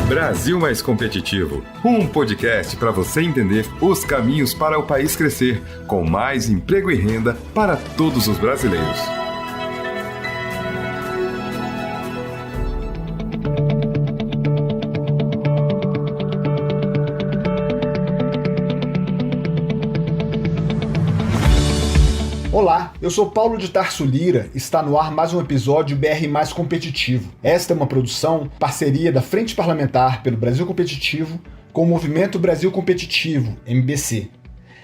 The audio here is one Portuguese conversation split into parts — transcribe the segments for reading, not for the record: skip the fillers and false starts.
Brasil Mais Competitivo, um podcast para você entender os caminhos para o país crescer, com mais emprego e renda para todos os brasileiros. Olá, eu sou Paulo de Tarso Lira, está no ar mais um episódio BR Mais Competitivo. Esta é uma produção, parceria da Frente Parlamentar pelo Brasil Competitivo com o Movimento Brasil Competitivo, MBC.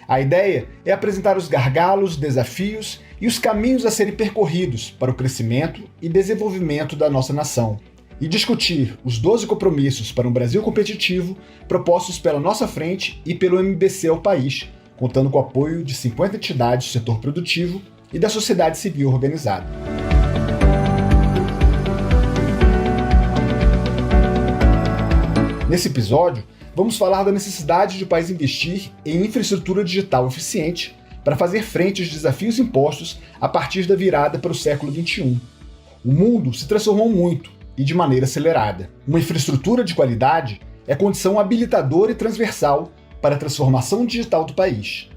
A ideia é apresentar os gargalos, desafios e os caminhos a serem percorridos para o crescimento e desenvolvimento da nossa nação, e discutir os 12 compromissos para um Brasil competitivo propostos pela nossa frente e pelo MBC ao país, contando com o apoio de 50 entidades do setor produtivo e da sociedade civil organizada. Nesse episódio, vamos falar da necessidade de o país investir em infraestrutura digital eficiente para fazer frente aos desafios impostos a partir da virada para o século XXI. O mundo se transformou muito e de maneira acelerada. Uma infraestrutura de qualidade é condição habilitadora e transversal para a transformação digital do país.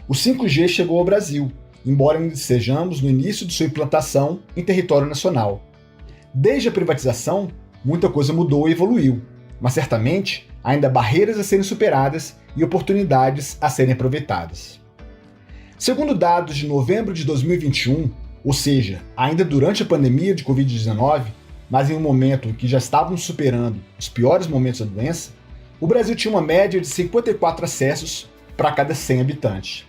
O 5G chegou ao Brasil, embora ainda estejamos no início de sua implantação em território nacional. Desde a privatização, muita coisa mudou e evoluiu, mas certamente ainda há barreiras a serem superadas e oportunidades a serem aproveitadas. Segundo dados de novembro de 2021, ou seja, ainda durante a pandemia de Covid-19, mas em um momento em que já estávamos superando os piores momentos da doença, o Brasil tinha uma média de 54 acessos para cada 100 habitantes.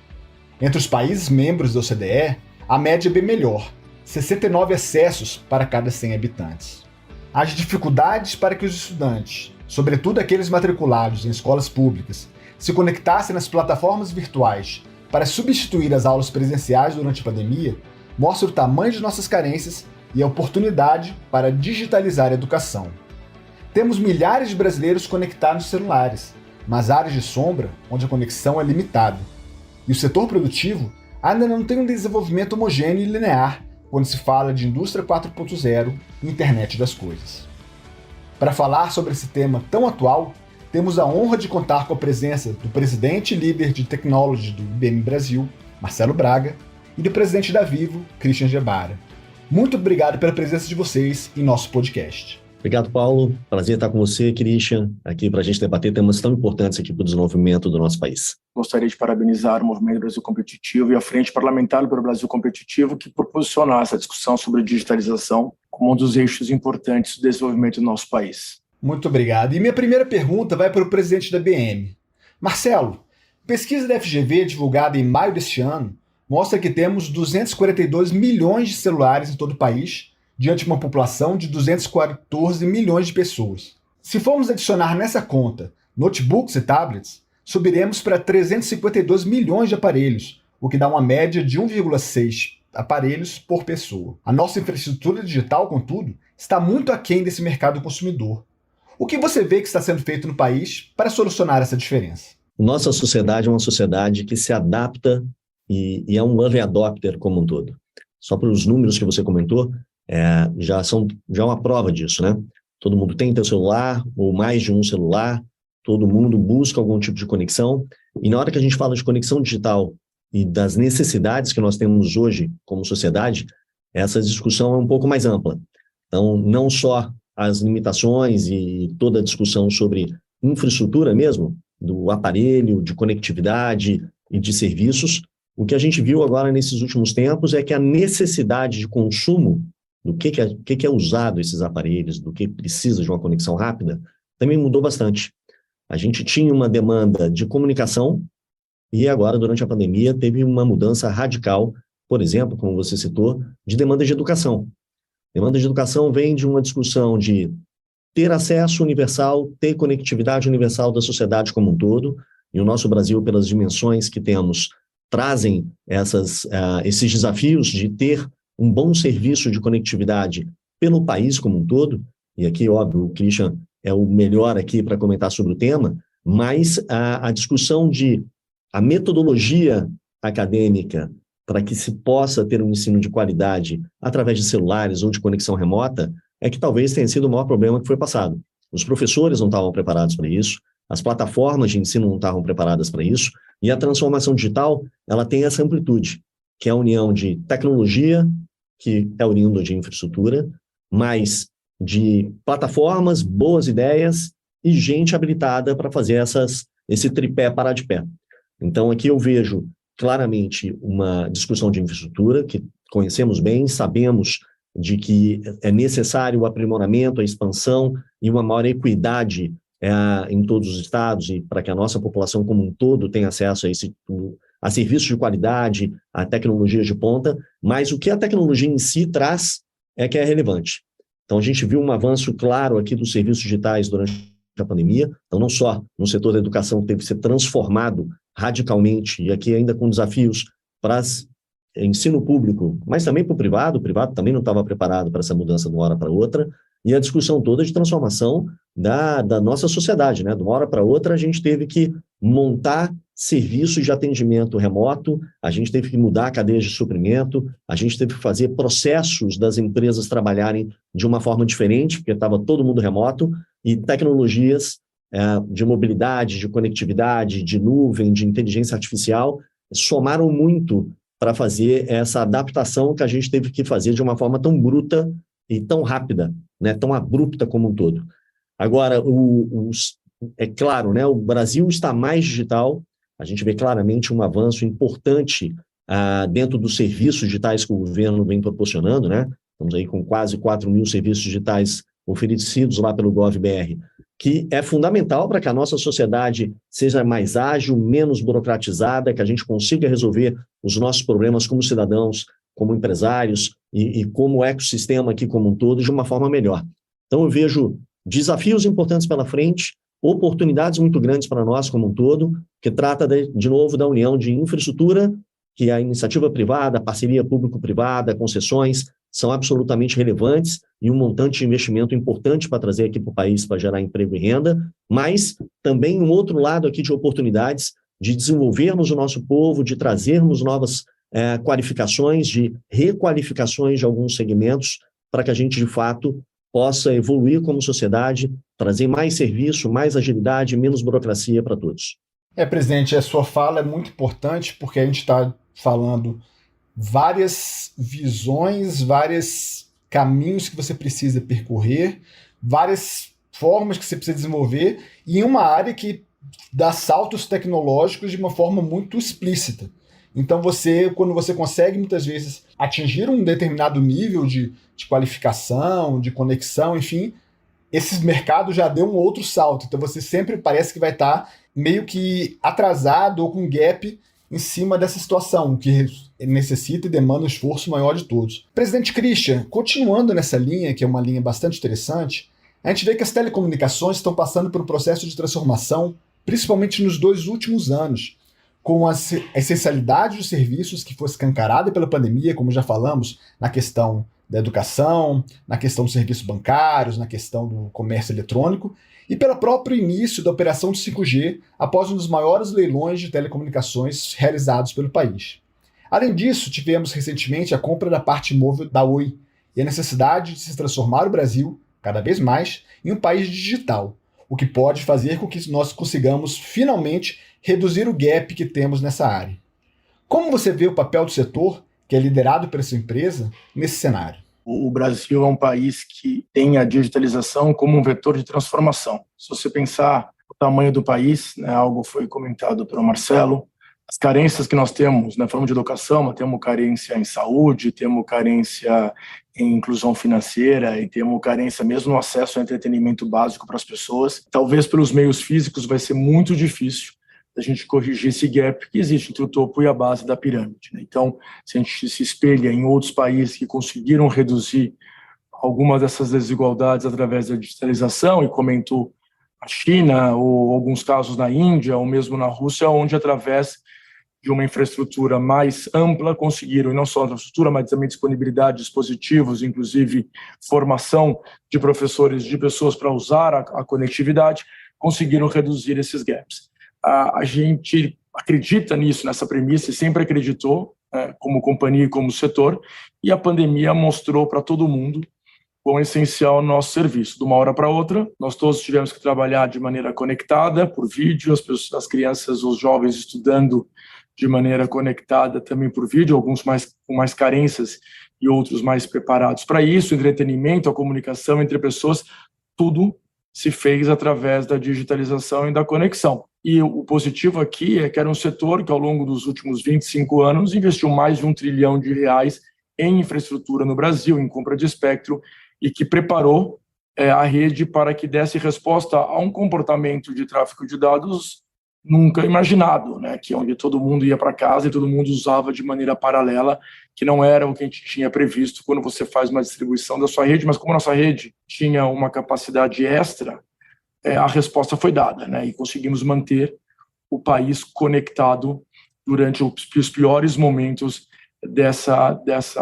Entre os países membros da OCDE, a média é bem melhor, 69 acessos para cada 100 habitantes. As dificuldades para que os estudantes, sobretudo aqueles matriculados em escolas públicas, se conectassem nas plataformas virtuais para substituir as aulas presenciais durante a pandemia, mostram o tamanho de nossas carências e a oportunidade para digitalizar a educação. Temos milhares de brasileiros conectados nos celulares, mas áreas de sombra onde a conexão é limitada. E o setor produtivo ainda não tem um desenvolvimento homogêneo e linear quando se fala de indústria 4.0 e internet das coisas. Para falar sobre esse tema tão atual, temos a honra de contar com a presença do presidente e líder de Technology do IBM Brasil, Marcelo Braga, e do presidente da Vivo, Christian Gebara. Muito obrigado pela presença de vocês em nosso podcast. Obrigado, Paulo. Prazer estar com você, Christian, aqui para a gente debater temas tão importantes aqui para o desenvolvimento do nosso país. Gostaria de parabenizar o Movimento Brasil Competitivo e a Frente Parlamentar pelo Brasil Competitivo, que proporcionou essa discussão sobre digitalização como um dos eixos importantes do desenvolvimento do nosso país. Muito obrigado. E minha primeira pergunta vai para o presidente da BM. Marcelo, pesquisa da FGV divulgada em maio deste ano mostra que temos 242 milhões de celulares em todo o país, diante de uma população de 214 milhões de pessoas. Se formos adicionar nessa conta notebooks e tablets, subiremos para 352 milhões de aparelhos, o que dá uma média de 1,6 aparelhos por pessoa. A nossa infraestrutura digital, contudo, está muito aquém desse mercado consumidor. O que você vê que está sendo feito no país para solucionar essa diferença? Nossa sociedade é uma sociedade que se adapta e é um early adopter como um todo. Só para os números que você comentou, já é uma prova disso, né? Todo mundo tem seu celular, ou mais de um celular, todo mundo busca algum tipo de conexão, e na hora que a gente fala de conexão digital e das necessidades que nós temos hoje como sociedade, essa discussão é um pouco mais ampla. Então, não só as limitações e toda a discussão sobre infraestrutura mesmo, do aparelho, de conectividade e de serviços, o que a gente viu agora nesses últimos tempos é que a necessidade de consumo do que é usado esses aparelhos, do que precisa de uma conexão rápida, também mudou bastante. A gente tinha uma demanda de comunicação e agora, durante a pandemia, teve uma mudança radical, por exemplo, como você citou, de demanda de educação. Demanda de educação vem de uma discussão de ter acesso universal, ter conectividade universal da sociedade como um todo, e o nosso Brasil, pelas dimensões que temos, trazem esses desafios de ter um bom serviço de conectividade pelo país como um todo, e aqui, óbvio, o Christian é o melhor aqui para comentar sobre o tema, mas a discussão de a metodologia acadêmica para que se possa ter um ensino de qualidade através de celulares ou de conexão remota é que talvez tenha sido o maior problema que foi passado. os professores não estavam preparados para isso, as plataformas de ensino não estavam preparadas para isso, e a transformação digital, ela tem essa amplitude, que é a união de tecnologia, que é oriundo de infraestrutura, mais de plataformas, boas ideias e gente habilitada para fazer esse tripé parar de pé. Então, aqui eu vejo claramente uma discussão de infraestrutura, que conhecemos bem, sabemos de que é necessário o aprimoramento, a expansão e uma maior equidade em todos os estados e para que a nossa população como um todo tenha acesso a serviços de qualidade, a tecnologias de ponta, mas o que a tecnologia em si traz é que é relevante. Então, a gente viu um avanço claro aqui dos serviços digitais durante a pandemia, então não só no setor da educação que teve que ser transformado radicalmente, e aqui ainda com desafios para ensino público, mas também para o privado também não estava preparado para essa mudança de uma hora para outra, e a discussão toda de transformação da nossa sociedade, né? De uma hora para outra a gente teve que montar serviços de atendimento remoto, a gente teve que mudar cadeias de suprimento, a gente teve que fazer processos das empresas trabalharem de uma forma diferente, porque estava todo mundo remoto, e tecnologias de mobilidade, de conectividade, de nuvem, de inteligência artificial, somaram muito para fazer essa adaptação que a gente teve que fazer de uma forma tão bruta e tão rápida, né, tão abrupta como um todo. Agora, é claro, né, o Brasil está mais digital, a gente vê claramente um avanço importante dentro dos serviços digitais que o governo vem proporcionando, né? Estamos aí com quase 4 mil serviços digitais oferecidos lá pelo GovBR, que é fundamental para que a nossa sociedade seja mais ágil, menos burocratizada, que a gente consiga resolver os nossos problemas como cidadãos, como empresários e como ecossistema aqui como um todo de uma forma melhor. Então eu vejo desafios importantes pela frente, oportunidades muito grandes para nós como um todo, que trata de novo da união de infraestrutura, que a iniciativa privada, a parceria público-privada, concessões, são absolutamente relevantes e um montante de investimento importante para trazer aqui para o país para gerar emprego e renda, mas também um outro lado aqui de oportunidades de desenvolvermos o nosso povo, de trazermos novas qualificações, de requalificações de alguns segmentos para que a gente, de fato, possa evoluir como sociedade, trazer mais serviço, mais agilidade, menos burocracia para todos. Presidente, a sua fala é muito importante porque a gente está falando várias visões, vários caminhos que você precisa percorrer, várias formas que você precisa desenvolver e uma área que dá saltos tecnológicos de uma forma muito explícita. Então quando você consegue muitas vezes atingir um determinado nível de qualificação, de conexão, enfim, esse mercado já deu um outro salto. Então você sempre parece que vai estar meio que atrasado ou com um gap em cima dessa situação, que necessita e demanda um esforço maior de todos. Presidente Christian, continuando nessa linha, que é uma linha bastante interessante, a gente vê que as telecomunicações estão passando por um processo de transformação, principalmente nos 2 últimos anos, com a essencialidade dos serviços que foi escancarada pela pandemia, como já falamos, na questão da educação, na questão dos serviços bancários, na questão do comércio eletrônico, e pelo próprio início da operação de 5G após um dos maiores leilões de telecomunicações realizados pelo país. Além disso, tivemos recentemente a compra da parte móvel da Oi e a necessidade de se transformar o Brasil, cada vez mais, em um país digital, o que pode fazer com que nós consigamos finalmente reduzir o gap que temos nessa área. Como você vê o papel do setor, que é liderado por essa empresa, nesse cenário? O Brasil é um país que tem a digitalização como um vetor de transformação. Se você pensar o tamanho do país, né, algo foi comentado pelo Marcelo, as carências que nós temos na forma de educação, nós temos carência em saúde, temos carência em inclusão financeira e temos carência mesmo no acesso ao entretenimento básico para as pessoas. Talvez pelos meios físicos vai ser muito difícil a gente corrigir esse gap que existe entre o topo e a base da pirâmide, né? Então, se a gente se espelha em outros países que conseguiram reduzir algumas dessas desigualdades através da digitalização, e comentou a China, ou alguns casos na Índia, ou mesmo na Rússia, onde através de uma infraestrutura mais ampla conseguiram, e não só a infraestrutura, mas também disponibilidade de dispositivos, inclusive formação de professores, de pessoas para usar a conectividade, conseguiram reduzir esses gaps. A gente acredita nisso, nessa premissa, e sempre acreditou, como companhia e como setor, e a pandemia mostrou para todo mundo quão essencial é o nosso serviço. De uma hora para outra, nós todos tivemos que trabalhar de maneira conectada, por vídeo, as crianças, os jovens estudando de maneira conectada também por vídeo, alguns com mais carências e outros mais preparados para isso, entretenimento, a comunicação entre pessoas, tudo se fez através da digitalização e da conexão. E o positivo aqui é que era um setor que, ao longo dos últimos 25 anos, investiu mais de R$1 trilhão em infraestrutura no Brasil, em compra de espectro, e que preparou a rede para que desse resposta a um comportamento de tráfego de dados nunca imaginado, né? Que onde todo mundo ia para casa e todo mundo usava de maneira paralela, que não era o que a gente tinha previsto quando você faz uma distribuição da sua rede, mas como a nossa rede tinha uma capacidade extra, a resposta foi dada, né? E conseguimos manter o país conectado durante os piores momentos dessa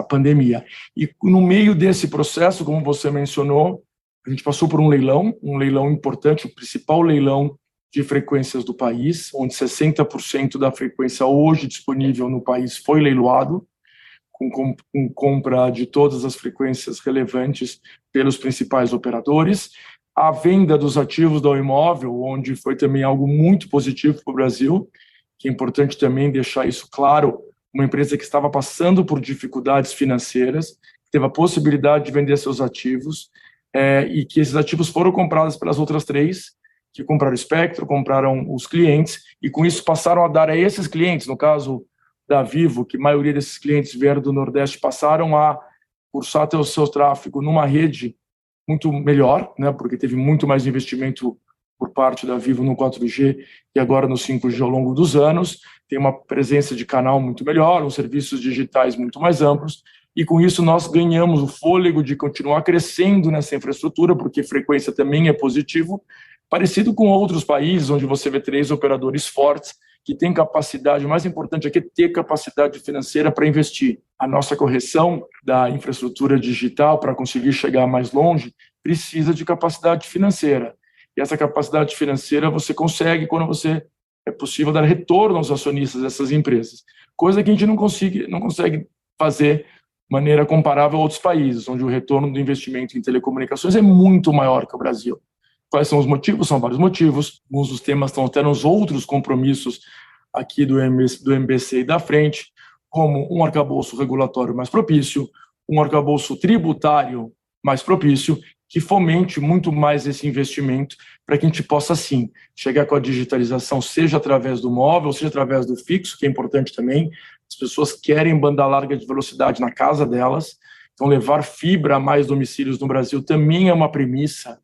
pandemia. E no meio desse processo, como você mencionou, a gente passou por um leilão importante, o principal leilão de frequências do país, onde 60% da frequência hoje disponível no país foi leiloado, com compra de todas as frequências relevantes pelos principais operadores. A venda dos ativos do imóvel, onde foi também algo muito positivo para o Brasil, que é importante também deixar isso claro, uma empresa que estava passando por dificuldades financeiras, teve a possibilidade de vender seus ativos, e que esses ativos foram comprados pelas outras três, que compraram o espectro, compraram os clientes, e com isso passaram a dar a esses clientes, no caso da Vivo, que a maioria desses clientes vieram do Nordeste, passaram a cursar o seu tráfego numa rede muito melhor, né, porque teve muito mais investimento por parte da Vivo no 4G e agora no 5G ao longo dos anos, tem uma presença de canal muito melhor, uns serviços digitais muito mais amplos, e com isso nós ganhamos o fôlego de continuar crescendo nessa infraestrutura, porque frequência também é positivo, parecido com outros países, onde você vê 3 operadores fortes, que têm capacidade, o mais importante aqui é ter capacidade financeira para investir. A nossa correção da infraestrutura digital para conseguir chegar mais longe precisa de capacidade financeira. E essa capacidade financeira você consegue quando é possível dar retorno aos acionistas dessas empresas, coisa que a gente não consegue fazer de maneira comparável a outros países, onde o retorno do investimento em telecomunicações é muito maior que o Brasil. Quais são os motivos? São vários motivos. Alguns dos temas estão até nos outros compromissos aqui do MBC e da frente, como um arcabouço regulatório mais propício, um arcabouço tributário mais propício, que fomente muito mais esse investimento para que a gente possa, sim, chegar com a digitalização, seja através do móvel, seja através do fixo, que é importante também. As pessoas querem banda larga de velocidade na casa delas, então levar fibra a mais domicílios no Brasil também é uma premissa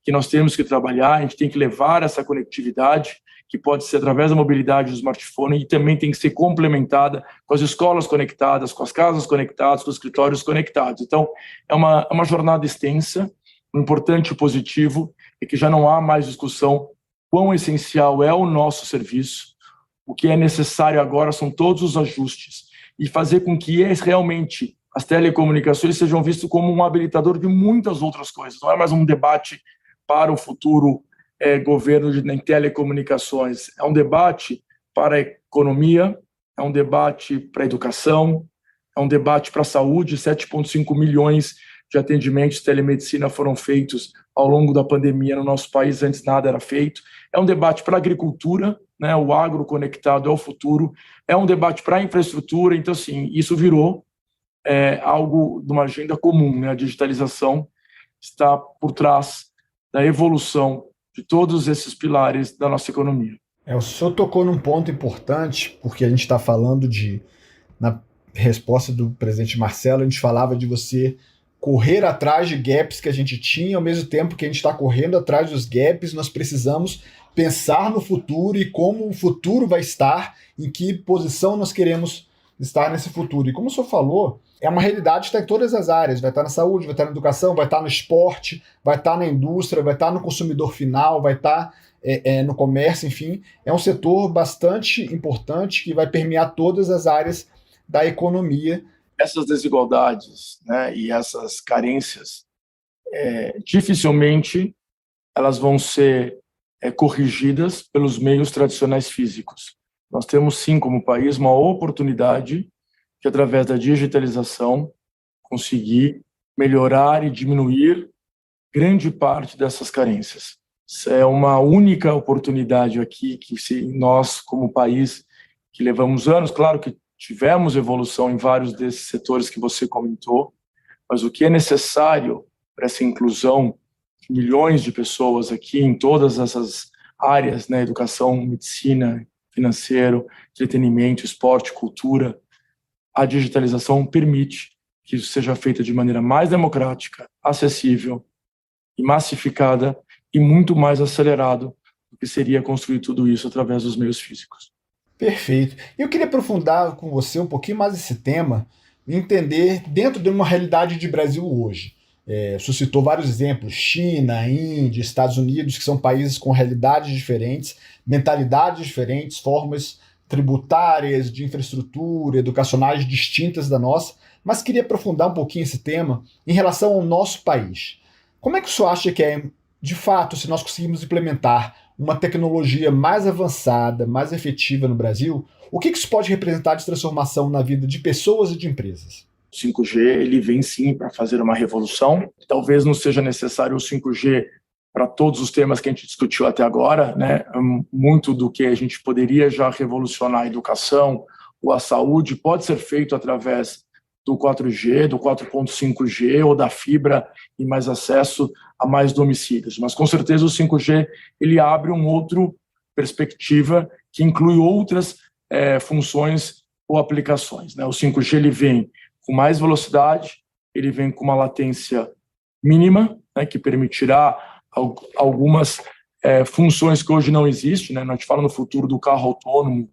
que nós temos que trabalhar. A gente tem que levar essa conectividade, que pode ser através da mobilidade do smartphone, e também tem que ser complementada com as escolas conectadas, com as casas conectadas, com os escritórios conectados. Então, é uma jornada extensa. O importante e positivo é que já não há mais discussão quão essencial é o nosso serviço. O que é necessário agora são todos os ajustes e fazer com que realmente as telecomunicações sejam vistas como um habilitador de muitas outras coisas. Não é mais um debate para o futuro governo em telecomunicações. É um debate para a economia, é um debate para a educação, é um debate para a saúde. 7,5 milhões de atendimentos de telemedicina foram feitos ao longo da pandemia no nosso país, antes nada era feito. É um debate para a agricultura, né? O agro conectado é o futuro. É um debate para a infraestrutura. Então, assim, isso virou algo de uma agenda comum, né? A digitalização está por trás da evolução de todos esses pilares da nossa economia. O senhor tocou num ponto importante, porque a gente está falando na resposta do presidente Marcelo, a gente falava de você correr atrás de gaps que a gente tinha, ao mesmo tempo que a gente está correndo atrás dos gaps, nós precisamos pensar no futuro e como o futuro vai estar, em que posição nós queremos estar nesse futuro. E como o senhor falou, é uma realidade que está em todas as áreas, vai estar na saúde, vai estar na educação, vai estar no esporte, vai estar na indústria, vai estar no consumidor final, vai estar no comércio, enfim. É um setor bastante importante que vai permear todas as áreas da economia. Essas desigualdades, né, e essas carências, dificilmente elas vão ser corrigidas pelos meios tradicionais físicos. Nós temos, sim, como país, uma oportunidade de, através da digitalização, conseguir melhorar e diminuir grande parte dessas carências. Isso é uma única oportunidade aqui que nós, como país, que levamos anos, claro que tivemos evolução em vários desses setores que você comentou, mas o que é necessário para essa inclusão de milhões de pessoas aqui em todas essas áreas, né, educação, medicina, financeiro, entretenimento, esporte, cultura, a digitalização permite que isso seja feito de maneira mais democrática, acessível e massificada e muito mais acelerado do que seria construir tudo isso através dos meios físicos. Perfeito. Eu queria aprofundar com você um pouquinho mais esse tema e entender dentro de uma realidade de Brasil hoje. Você citou vários exemplos, China, Índia, Estados Unidos, que são países com realidades diferentes, mentalidades diferentes, formas tributárias, de infraestrutura, educacionais distintas da nossa, mas queria aprofundar um pouquinho esse tema em relação ao nosso país. Como é que o senhor acha que é, de fato, se nós conseguirmos implementar uma tecnologia mais avançada, mais efetiva no Brasil, o que isso pode representar de transformação na vida de pessoas e de empresas? O 5G ele vem sim para fazer uma revolução. Talvez não seja necessário o 5G para todos os temas que a gente discutiu até agora, né? Muito do que a gente poderia já revolucionar a educação ou a saúde pode ser feito através do 4G, do 4.5G ou da fibra e mais acesso a mais domicílios. Mas com certeza o 5G ele abre uma outra perspectiva que inclui outras funções ou aplicações, né? O 5G ele vem com mais velocidade, ele vem com uma latência mínima, né, que permitirá algumas funções que hoje não existem, né? A gente fala no futuro do carro autônomo,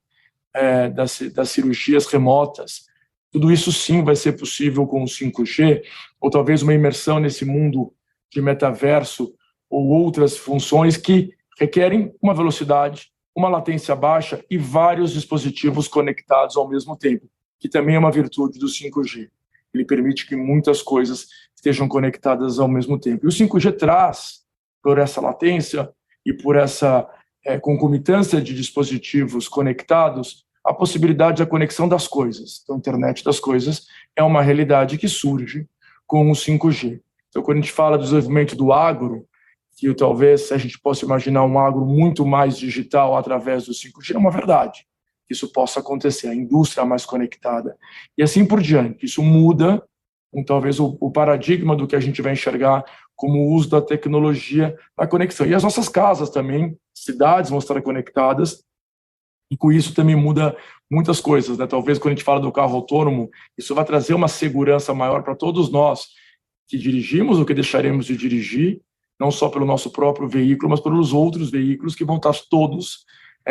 das cirurgias remotas. Tudo isso sim vai ser possível com o 5G, ou talvez uma imersão nesse mundo de metaverso ou outras funções que requerem uma velocidade, uma latência baixa e vários dispositivos conectados ao mesmo tempo, que também é uma virtude do 5G. Ele permite que muitas coisas estejam conectadas ao mesmo tempo. E o 5G traz, por essa latência e por essa concomitância de dispositivos conectados, a possibilidade da conexão das coisas. Então, a internet das coisas é uma realidade que surge com o 5G. Então, quando a gente fala do desenvolvimento do agro, que talvez a gente possa imaginar um agro muito mais digital através do 5G, é uma verdade. Isso possa acontecer, a indústria mais conectada. E assim por diante. Isso muda, talvez, o paradigma do que a gente vai enxergar como o uso da tecnologia na conexão. E as nossas casas também, cidades vão estar conectadas, e com isso também muda muitas coisas, né? Talvez quando a gente fala do carro autônomo, isso vai trazer uma segurança maior para todos nós que dirigimos ou que deixaremos de dirigir, não só pelo nosso próprio veículo, mas pelos outros veículos que vão estar todos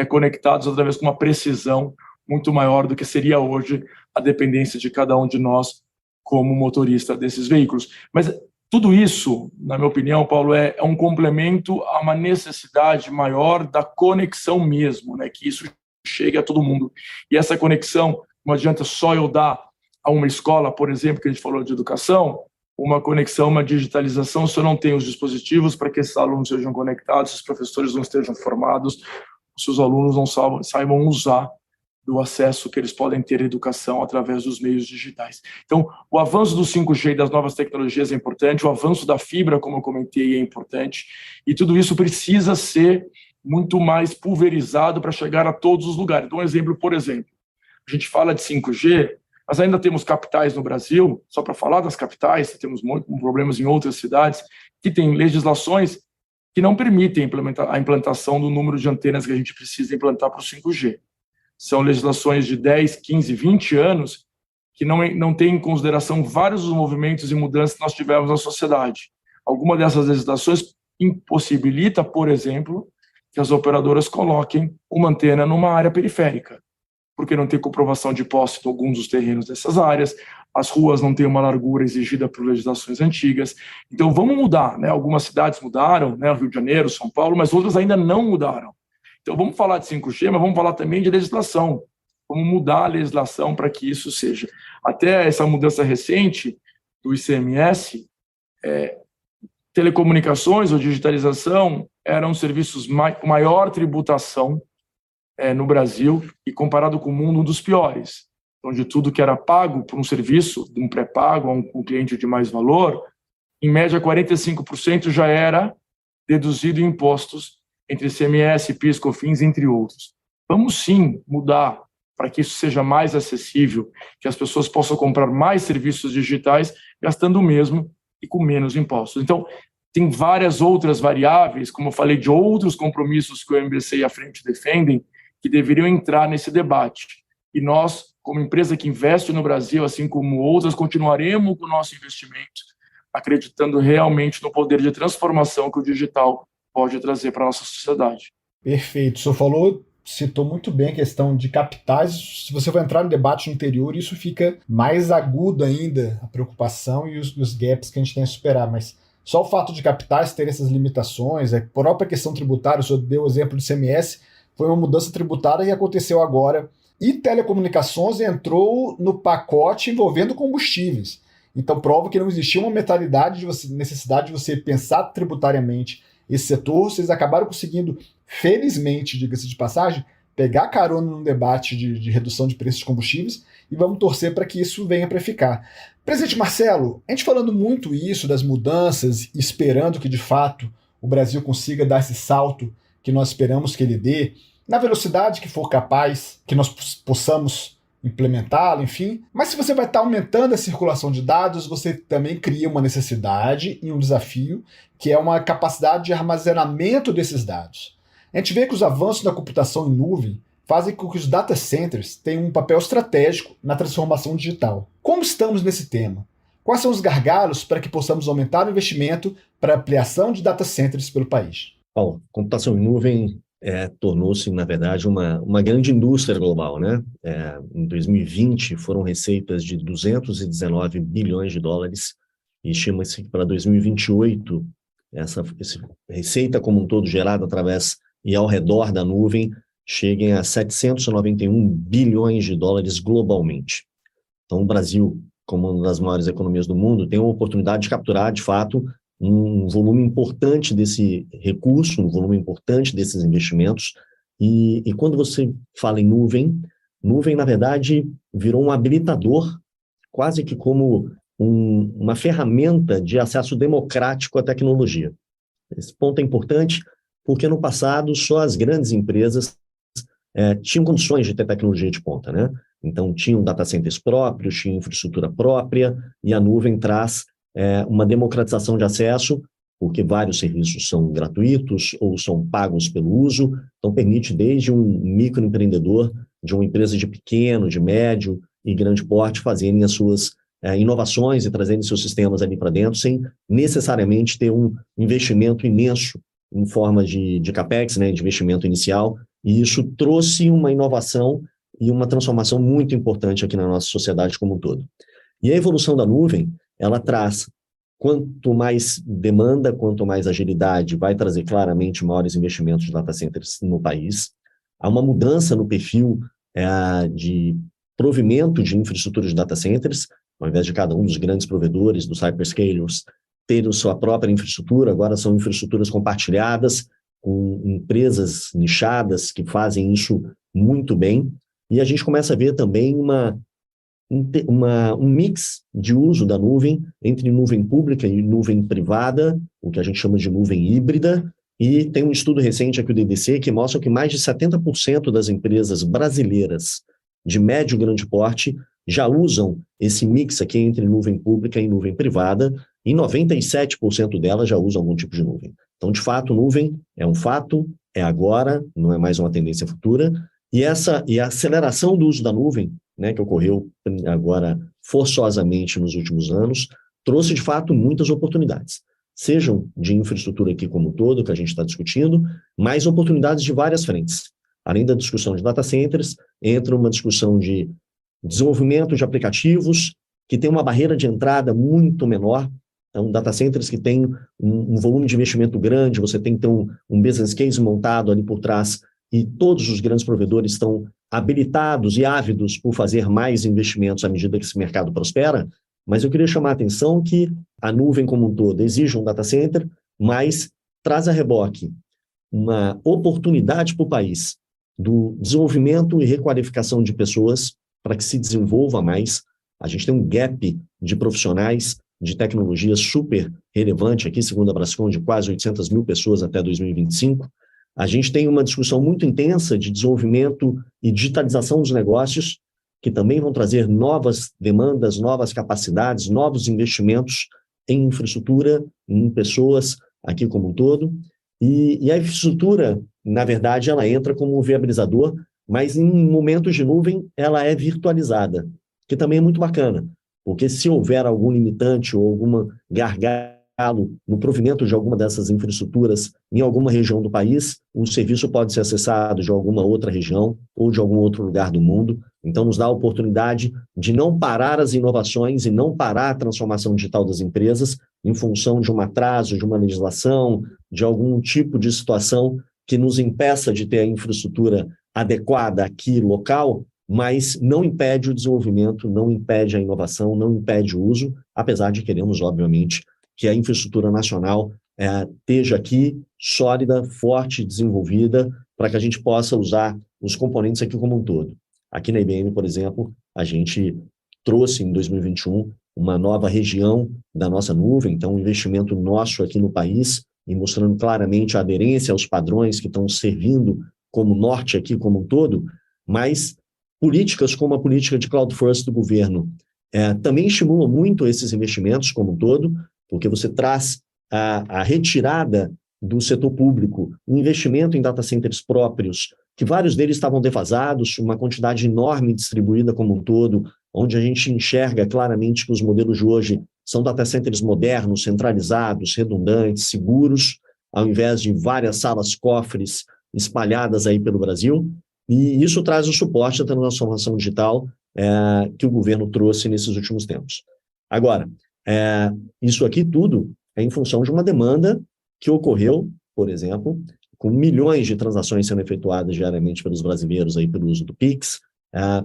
conectados através de uma precisão muito maior do que seria hoje a dependência de cada um de nós como motorista desses veículos. Mas tudo isso, na minha opinião, Paulo, é um complemento a uma necessidade maior da conexão mesmo, né? Que isso chegue a todo mundo. E essa conexão, não adianta só eu dar a uma escola, por exemplo, que a gente falou de educação, uma conexão, uma digitalização, se eu não tenho os dispositivos para que esses alunos sejam conectados, se os professores não estejam formados, se os alunos não saibam usar do acesso que eles podem ter à educação através dos meios digitais. Então, o avanço do 5G e das novas tecnologias é importante, o avanço da fibra, como eu comentei, é importante, e tudo isso precisa ser muito mais pulverizado para chegar a todos os lugares. Então, por exemplo, a gente fala de 5G, mas ainda temos capitais no Brasil, só para falar das capitais, temos muitos problemas em outras cidades, que têm legislações que não permitem a implantação do número de antenas que a gente precisa implantar para o 5G. São legislações de 10, 15, 20 anos que não têm em consideração vários dos movimentos e mudanças que nós tivemos na sociedade. Alguma dessas legislações impossibilita, por exemplo, que as operadoras coloquem uma antena numa área periférica, porque não tem comprovação de posse de alguns dos terrenos dessas áreas, as ruas não têm uma largura exigida por legislações antigas. Então, vamos mudar, né? Algumas cidades mudaram, né? Rio de Janeiro, São Paulo, mas outras ainda não mudaram. Então, vamos falar de 5G, mas vamos falar também de legislação. Vamos mudar a legislação para que isso seja. Até essa mudança recente do ICMS, telecomunicações ou digitalização eram serviços com maior tributação no Brasil e comparado com o mundo, um dos piores. Então, de tudo que era pago por um serviço, de um pré-pago a um cliente de mais valor, em média 45% já era deduzido em impostos entre ICMS, PIS, COFINS, entre outros. Vamos sim mudar para que isso seja mais acessível, que as pessoas possam comprar mais serviços digitais gastando o mesmo e com menos impostos. Então, tem várias outras variáveis, como eu falei, de outros compromissos que o MBC e a frente defendem, que deveriam entrar nesse debate. E nós, como empresa que investe no Brasil, assim como outras, continuaremos com o nosso investimento, acreditando realmente no poder de transformação que o digital pode trazer para a nossa sociedade. Perfeito. O senhor citou muito bem a questão de capitais. Se você for entrar no debate no interior, isso fica mais agudo ainda, a preocupação e os gaps que a gente tem a superar. Mas só o fato de capitais terem essas limitações, a própria questão tributária, o senhor deu o exemplo do ICMS, foi uma mudança tributária que aconteceu agora. E telecomunicações entrou no pacote envolvendo combustíveis. Então prova que não existia uma necessidade de você pensar tributariamente esse setor. Vocês acabaram conseguindo, felizmente, diga-se de passagem, pegar carona num debate de redução de preços de combustíveis e vamos torcer para que isso venha para ficar. Presidente Marcelo, a gente falando muito isso das mudanças, esperando que de fato o Brasil consiga dar esse salto que nós esperamos que ele dê, na velocidade que for capaz, que nós possamos implementá-lo, enfim. Mas se você vai estar aumentando a circulação de dados, você também cria uma necessidade e um desafio, que é uma capacidade de armazenamento desses dados. A gente vê que os avanços da computação em nuvem fazem com que os data centers tenham um papel estratégico na transformação digital. Como estamos nesse tema? Quais são os gargalos para que possamos aumentar o investimento para a ampliação de data centers pelo país? Bom, computação em nuvem tornou-se, na verdade, uma grande indústria global, né? Em 2020, foram receitas de 219 bilhões de dólares e estima-se que para 2028, essa receita como um todo gerada através e ao redor da nuvem cheguem a 791 bilhões de dólares globalmente. Então, o Brasil, como uma das maiores economias do mundo, tem a oportunidade de capturar, de fato, um volume importante desse recurso, um volume importante desses investimentos. E quando você fala em nuvem, na verdade, virou um habilitador, quase que como uma ferramenta de acesso democrático à tecnologia. Esse ponto é importante porque, no passado, só as grandes empresas tinham condições de ter tecnologia de ponta, né? Então, tinham data centers próprios, tinha infraestrutura própria, e a nuvem traz uma democratização de acesso, porque vários serviços são gratuitos ou são pagos pelo uso, então permite desde um microempreendedor, de uma empresa de pequeno, de médio e grande porte, fazerem as suas inovações e trazerem seus sistemas ali para dentro, sem necessariamente ter um investimento imenso em forma de CAPEX, né, de investimento inicial, e isso trouxe uma inovação e uma transformação muito importante aqui na nossa sociedade como um todo. E a evolução da nuvem, ela traz, quanto mais demanda, quanto mais agilidade, vai trazer claramente maiores investimentos de data centers no país. Há uma mudança no perfil de provimento de infraestrutura de data centers, ao invés de cada um dos grandes provedores, dos hyperscalers, ter a sua própria infraestrutura, agora são infraestruturas compartilhadas, com empresas nichadas que fazem isso muito bem, e a gente começa a ver também um mix de uso da nuvem entre nuvem pública e nuvem privada, o que a gente chama de nuvem híbrida, e tem um estudo recente aqui do IDC que mostra que mais de 70% das empresas brasileiras de médio e grande porte já usam esse mix aqui entre nuvem pública e nuvem privada, e 97% delas já usam algum tipo de nuvem. Então, de fato, nuvem é um fato, é agora, não é mais uma tendência futura, e a aceleração do uso da nuvem, né, que ocorreu agora forçosamente nos últimos anos, trouxe, de fato, muitas oportunidades. Sejam de infraestrutura aqui como um todo, que a gente está discutindo, mas oportunidades de várias frentes. Além da discussão de data centers, entra uma discussão de desenvolvimento de aplicativos, que tem uma barreira de entrada muito menor. Então, data centers que tem um volume de investimento grande, você tem que ter um business case montado ali por trás, e todos os grandes provedores estão habilitados e ávidos por fazer mais investimentos à medida que esse mercado prospera, mas eu queria chamar a atenção que a nuvem como um todo exige um data center, mas traz a reboque uma oportunidade para o país do desenvolvimento e requalificação de pessoas para que se desenvolva mais. A gente tem um gap de profissionais de tecnologia super relevante aqui, segundo a Brascom, de quase 800 mil pessoas até 2025. A gente tem uma discussão muito intensa de desenvolvimento e digitalização dos negócios, que também vão trazer novas demandas, novas capacidades, novos investimentos em infraestrutura, em pessoas aqui como um todo. E a infraestrutura, na verdade, ela entra como um viabilizador, mas em momentos de nuvem ela é virtualizada, que também é muito bacana, porque se houver algum limitante ou algum gargalo no provimento de alguma dessas infraestruturas em alguma região do país, o serviço pode ser acessado de alguma outra região ou de algum outro lugar do mundo. Então, nos dá a oportunidade de não parar as inovações e não parar a transformação digital das empresas em função de um atraso, de uma legislação, de algum tipo de situação que nos impeça de ter a infraestrutura adequada aqui, local, mas não impede o desenvolvimento, não impede a inovação, não impede o uso, apesar de queremos, obviamente, que a infraestrutura nacional esteja aqui sólida, forte, desenvolvida, para que a gente possa usar os componentes aqui como um todo. Aqui na IBM, por exemplo, a gente trouxe em 2021 uma nova região da nossa nuvem, então um investimento nosso aqui no país, e mostrando claramente a aderência aos padrões que estão servindo como norte aqui como um todo, mas políticas como a política de Cloud First do governo também estimulam muito esses investimentos como um todo, porque você traz a retirada do setor público, um investimento em data centers próprios, que vários deles estavam defasados, uma quantidade enorme distribuída como um todo, onde a gente enxerga claramente que os modelos de hoje são data centers modernos, centralizados, redundantes, seguros, ao invés de várias salas cofres espalhadas aí pelo Brasil, e isso traz o suporte da transformação digital que o governo trouxe nesses últimos tempos. Agora, isso aqui tudo é em função de uma demanda que ocorreu, por exemplo, com milhões de transações sendo efetuadas diariamente pelos brasileiros aí pelo uso do Pix,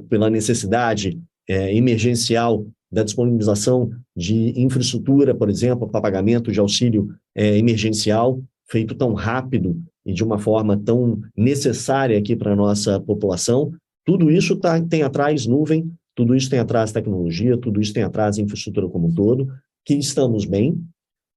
pela necessidade emergencial da disponibilização de infraestrutura, por exemplo, para pagamento de auxílio emergencial, feito tão rápido e de uma forma tão necessária aqui para a nossa população. Tudo isso tem atrás nuvem, tudo isso tem atrás tecnologia, tudo isso tem atrás infraestrutura como um todo, que estamos bem,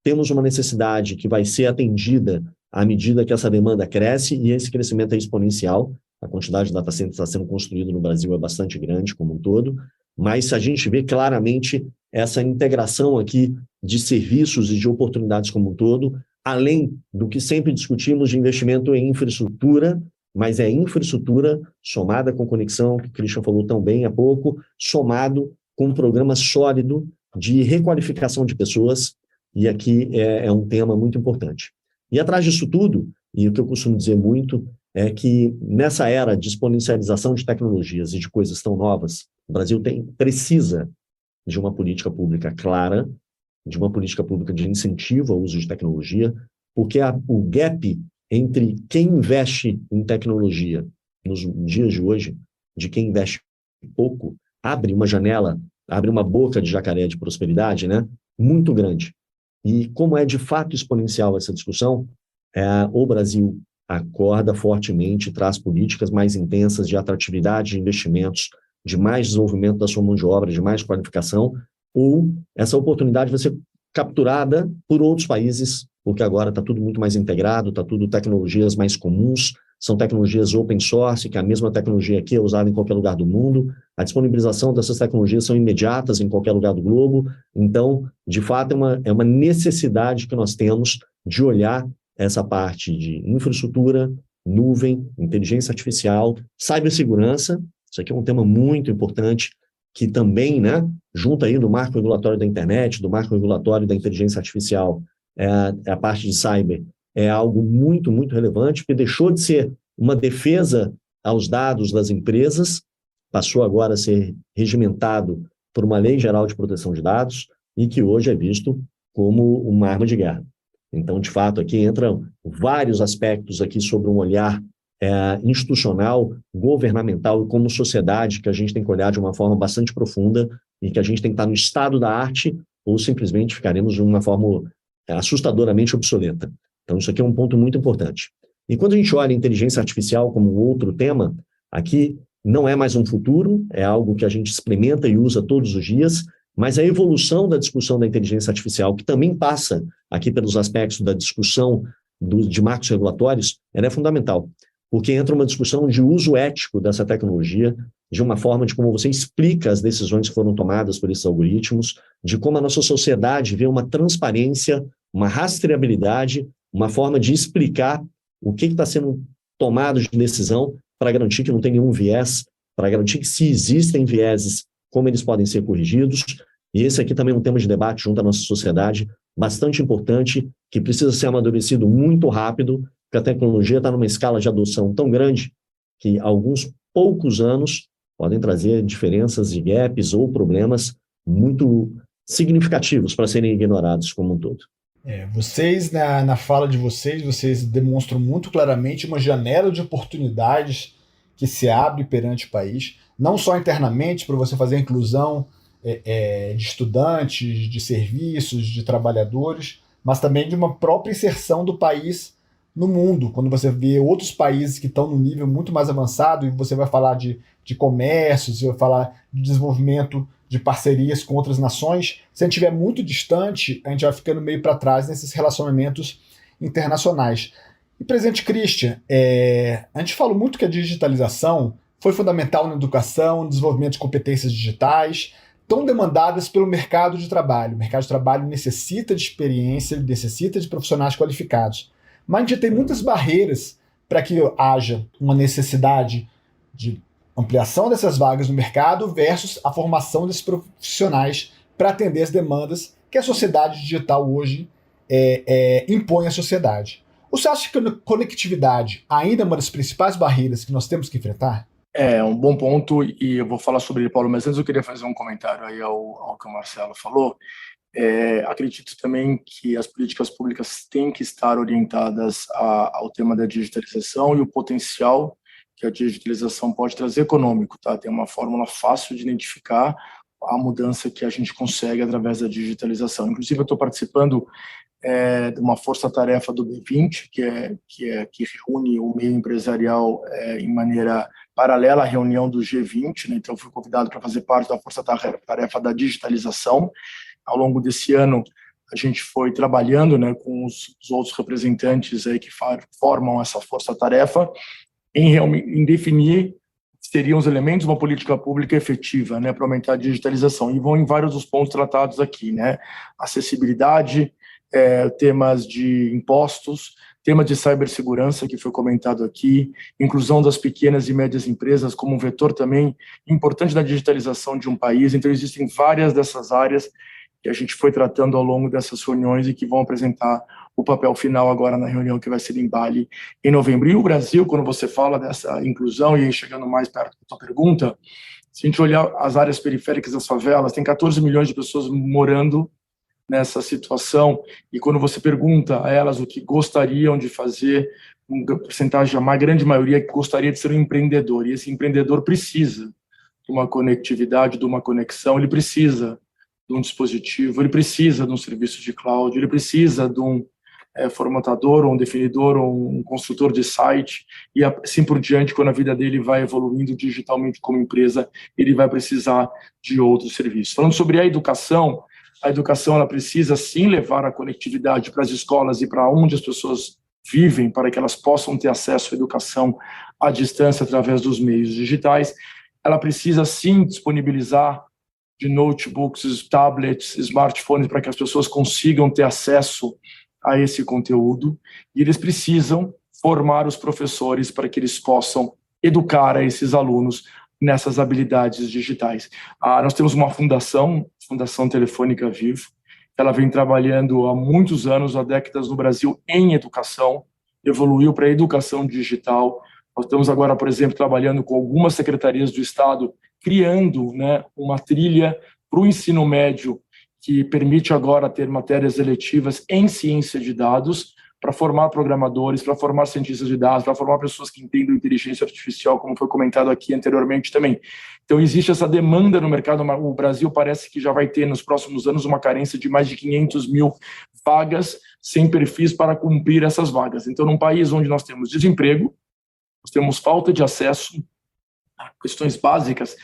temos uma necessidade que vai ser atendida à medida que essa demanda cresce, e esse crescimento é exponencial. A quantidade de data centers que está sendo construído no Brasil é bastante grande como um todo, mas a gente vê claramente essa integração aqui de serviços e de oportunidades como um todo, além do que sempre discutimos de investimento em infraestrutura, mas é infraestrutura somada com conexão, que o Christian falou tão bem há pouco, somado com um programa sólido de requalificação de pessoas, e aqui é um tema muito importante. E atrás disso tudo, e o que eu costumo dizer muito, é que nessa era de exponencialização de tecnologias e de coisas tão novas, o Brasil precisa de uma política pública clara, de uma política pública de incentivo ao uso de tecnologia, porque o gap entre quem investe em tecnologia nos dias de hoje, de quem investe pouco, abre uma janela, abre uma boca de jacaré de prosperidade, né, muito grande. E como é de fato exponencial essa discussão, o Brasil acorda fortemente, traz políticas mais intensas de atratividade de investimentos, de mais desenvolvimento da sua mão de obra, de mais qualificação, ou essa oportunidade vai ser capturada por outros países, porque agora está tudo muito mais integrado, está tudo tecnologias mais comuns, são tecnologias open source, que a mesma tecnologia aqui é usada em qualquer lugar do mundo, a disponibilização dessas tecnologias são imediatas em qualquer lugar do globo, então, de fato, é uma necessidade que nós temos de olhar essa parte de infraestrutura, nuvem, inteligência artificial, cibersegurança. Isso aqui é um tema muito importante, que também, né, junto aí do marco regulatório da internet, do marco regulatório da inteligência artificial, a parte de cyber, é algo muito, muito relevante, porque deixou de ser uma defesa aos dados das empresas, passou agora a ser regimentado por uma lei geral de proteção de dados, e que hoje é visto como uma arma de guerra. Então, de fato, aqui entram vários aspectos aqui sobre um olhar institucional, governamental e como sociedade, que a gente tem que olhar de uma forma bastante profunda e que a gente tem que estar no estado da arte, ou simplesmente ficaremos de uma forma assustadoramente obsoleta. Então, isso aqui é um ponto muito importante. E quando a gente olha a inteligência artificial como outro tema, aqui não é mais um futuro, é algo que a gente experimenta e usa todos os dias, mas a evolução da discussão da inteligência artificial, que também passa aqui pelos aspectos da discussão de marcos regulatórios, ela é fundamental, porque entra uma discussão de uso ético dessa tecnologia, de uma forma de como você explica as decisões que foram tomadas por esses algoritmos, de como a nossa sociedade vê uma transparência, uma rastreabilidade, uma forma de explicar o que está sendo tomado de decisão para garantir que não tem nenhum viés, para garantir que, se existem vieses, como eles podem ser corrigidos. E esse aqui também é um tema de debate junto à nossa sociedade, bastante importante, que precisa ser amadurecido muito rápido, porque a tecnologia está numa escala de adoção tão grande que alguns poucos anos podem trazer diferenças e gaps ou problemas muito significativos para serem ignorados como um todo. Vocês, na fala de vocês demonstram muito claramente uma janela de oportunidades que se abre perante o país, não só internamente, para você fazer a inclusão de estudantes, de serviços, de trabalhadores, mas também de uma própria inserção do país no mundo. Quando você vê outros países que estão num nível muito mais avançado, e você vai falar de comércio, você vai falar de desenvolvimento de parcerias com outras nações, se a gente estiver muito distante, a gente vai ficando meio para trás nesses relacionamentos internacionais. E, presidente Christian, a gente falou muito que a digitalização foi fundamental na educação, no desenvolvimento de competências digitais, tão demandadas pelo mercado de trabalho. O mercado de trabalho necessita de experiência, necessita de profissionais qualificados. Mas a gente tem muitas barreiras para que haja uma necessidade de ampliação dessas vagas no mercado versus a formação desses profissionais para atender as demandas que a sociedade digital hoje impõe à sociedade. Você acha que a conectividade ainda é uma das principais barreiras que nós temos que enfrentar? É um bom ponto e eu vou falar sobre ele, Paulo, mas antes eu queria fazer um comentário aí ao que o Marcelo falou. Acredito também que as políticas públicas têm que estar orientadas ao tema da digitalização e o potencial que a digitalização pode trazer econômico, tá? Tem uma fórmula fácil de identificar a mudança que a gente consegue através da digitalização. Inclusive, eu estou participando de uma força-tarefa do B20, que reúne o meio empresarial em maneira paralela à reunião do G20, né? Então, fui convidado para fazer parte da força-tarefa da digitalização. Ao longo desse ano, a gente foi trabalhando, né, com os outros representantes aí que formam essa força-tarefa em definir seriam os elementos de uma política pública efetiva, né, para aumentar a digitalização. E vão em vários dos pontos tratados aqui, né? Acessibilidade, temas de impostos, tema de cibersegurança, que foi comentado aqui, inclusão das pequenas e médias empresas como um vetor também importante da digitalização de um país. Então, existem várias dessas áreas que a gente foi tratando ao longo dessas reuniões e que vão apresentar o papel final agora na reunião que vai ser em Bali em novembro. E o Brasil, quando você fala dessa inclusão, e aí chegando mais perto da sua pergunta, se a gente olhar as áreas periféricas das favelas, tem 14 milhões de pessoas morando nessa situação, e quando você pergunta a elas o que gostariam de fazer, uma porcentagem, a grande maioria gostaria de ser um empreendedor, e esse empreendedor precisa de uma conectividade, de uma conexão, ele precisa de um dispositivo, ele precisa de um serviço de cloud, ele precisa de um formatador, ou um definidor, ou um construtor de site, e assim por diante. Quando a vida dele vai evoluindo digitalmente como empresa, ele vai precisar de outros serviços. Falando sobre a educação ela precisa sim levar a conectividade para as escolas e para onde as pessoas vivem, para que elas possam ter acesso à educação à distância através dos meios digitais. Ela precisa sim disponibilizar de notebooks, tablets, smartphones, para que as pessoas consigam ter acesso a esse conteúdo, e eles precisam formar os professores para que eles possam educar a esses alunos nessas habilidades digitais. Nós temos uma Fundação Telefônica Vivo, ela vem trabalhando há muitos anos, há décadas no Brasil, em educação, evoluiu para a educação digital. Nós estamos agora, por exemplo, trabalhando com algumas secretarias do Estado, criando, né, uma trilha para o ensino médio, que permite agora ter matérias eletivas em ciência de dados, para formar programadores, para formar cientistas de dados, para formar pessoas que entendam inteligência artificial, como foi comentado aqui anteriormente também. Então, existe essa demanda no mercado. O Brasil parece que já vai ter, nos próximos anos, uma carência de mais de 500 mil vagas sem perfis para cumprir essas vagas. Então, num país onde nós temos desemprego, nós temos falta de acesso questões básicas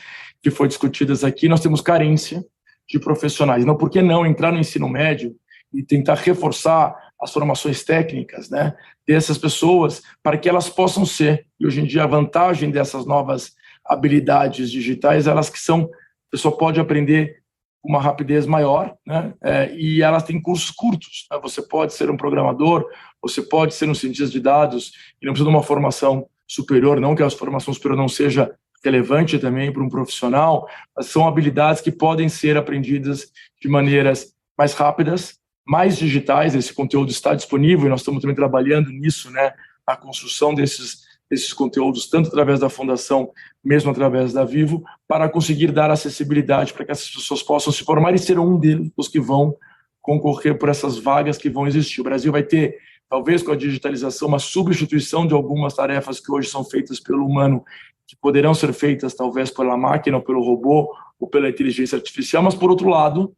que foram discutidas aqui, nós temos carência de profissionais. Não, por que não entrar no ensino médio e tentar reforçar as formações técnicas, né, dessas pessoas para que elas possam ser, e hoje em dia a vantagem dessas novas habilidades digitais, elas que são, a pessoa pode aprender com uma rapidez maior, né, e elas têm cursos curtos, né, você pode ser um programador, você pode ser um cientista de dados, e não precisa de uma formação superior, não que a formação superior não seja relevante também para um profissional, mas são habilidades que podem ser aprendidas de maneiras mais rápidas, mais digitais. Esse conteúdo está disponível e nós estamos também trabalhando nisso, né, na construção desses conteúdos, tanto através da Fundação, mesmo através da Vivo, para conseguir dar acessibilidade para que essas pessoas possam se formar e ser um dos que vão concorrer por essas vagas que vão existir. O Brasil vai ter, talvez com a digitalização, uma substituição de algumas tarefas que hoje são feitas pelo humano, que poderão ser feitas talvez pela máquina, ou pelo robô, ou pela inteligência artificial, mas, por outro lado,